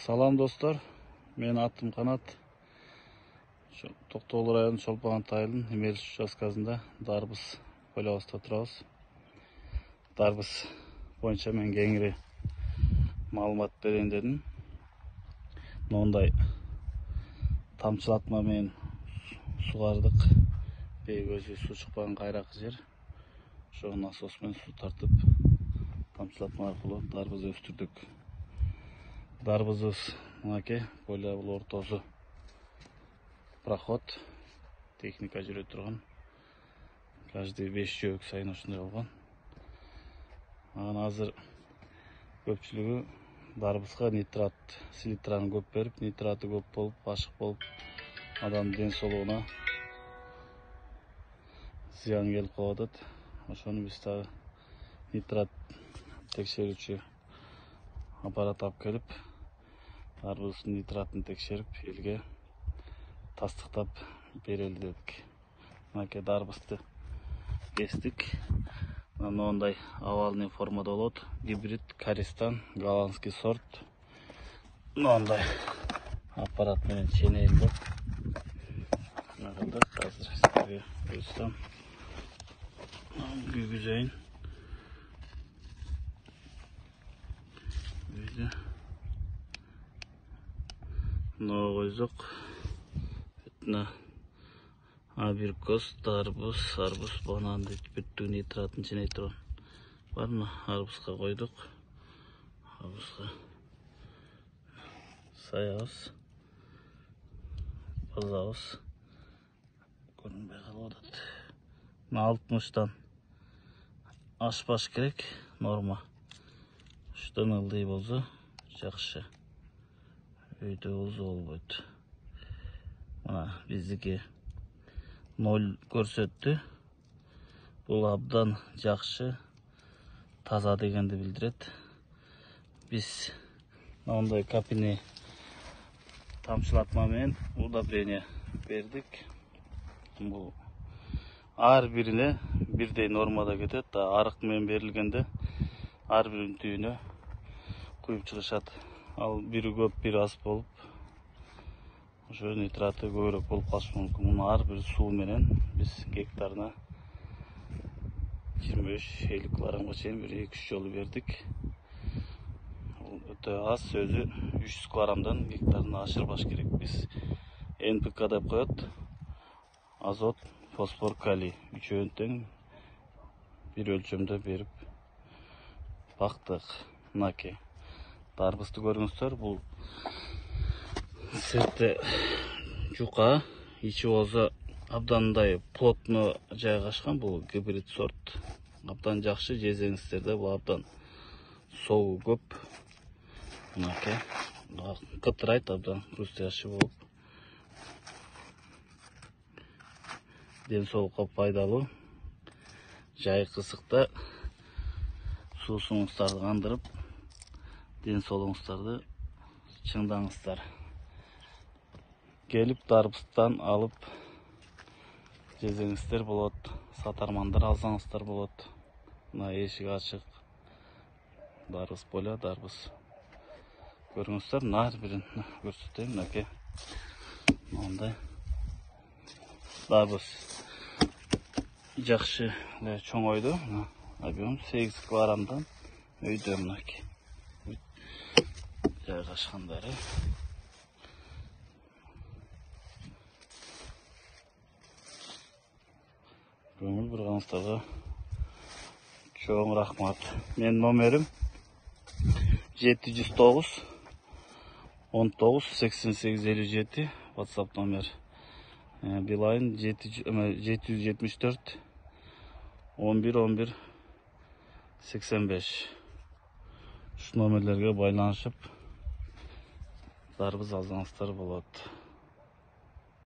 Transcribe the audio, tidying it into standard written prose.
Салам достор, мен аттым Канат. Токтогул району Чолпан Тайылдын Эмелиш участкасында дарбыз пойлабызда турабыз. Дарбыз боюнча мен кеңири маалымат берейин дедим. Мындай тамчылатма менен сугардык. Көзү суу чыкпаган кайракы жер. Ошо насос менен суу тартып, тамчылатма аркылуу дарбыз өстүрдүк. Дарбызыбыз мынакей, пойлабыл ортосу проход, техника жүрө турган. Каждый 5 жөөк сайын ушундай болгон. Азыр көпчүлүгү дарбызга нитрат, селитраны көп берип, нитраты көп болуп, ашык болуп, адамдын ден соолугуна зыян келип калып атат. Ошону биз дагы нитрат текшерүүчү аппарат алып келип, дарбыздын нитратын текшерип, элге тастыктап берели дедик. Мынакей дарбызды кестик. Мындай овальный формада болот. Гибрид Каристан, голландский сорт. Мындай аппарат менен ченелдеп. Азыр сизге көрсөтөм. Күйгүзөйүн. Мына койдук. Абрикос, дарбыз, арбуз, банан дейт, бүттүк нитратын ченей турган. Бар мына арбузга койдук. Арбузга саябыз, базабыз. Көрүнбөй калып атат. 60тан ашпаш керек, норма. Уштан ылдый болсо жакшы. Өйдө болсо болбойт. Мына биздики 0 көрсөттү. Бул абдан жакшы, таза дегенди билдирет. Биз мындай капини тамчылатма менен удобрение бердик. Бул ар бирине бирдей нормада кетет. Арык менен берилгенде ар биринин түбүнө куюп чыгышат. Ал бири көп, бири аз болуп, ошо нитраты көбүрөөк болуп калышы мүмкүн. Муну ар бир суу менен биз гектарына 25-50 килограммга чейин бир 2-3 жолу бердик. Өтө аз, өзү 300 килограммдан гектарына ашырбаш керек. Биз НПК деп коет. Азот, фосфор, калий үчөөнү тең бир өлчөмдө берип бактык. Мынакей дарбызды көрүңүздөр. Бул сырты жука, ичи болсо абдандай плотно жайгашкан. Бул гибрид сорт. Абдан жакшы, жесеңиздер. Бул абдан согу көп. Мынакей кытырайт, абдан хрустящий болуп. Ден соолукка пайдалуу. Жайык ысыкта суусуңуздарды кандырып, ден соолугуңуздарды чыңдаңыздар. Келип дарбыздан алып жесеңиздер болот. Сатармандар алсаңыздар болот. Мына эшик ачык. Дарбыз поля, дарбыз. Көрүңүздөр, ар бирин көрсөтөйүн. Мынакей мындай дарбыз жакшы эле чоңойду. Объем 8 килограммдан өйдө мынакей жайгашкандары. Көңүл бурганыңыздарга чоң рахмат. Менин номерим 709 19 88 57, WhatsApp номер. Билайн 774 11 11 85. Ушу номерлерге байланышып дарбыз алсаңыздар болот.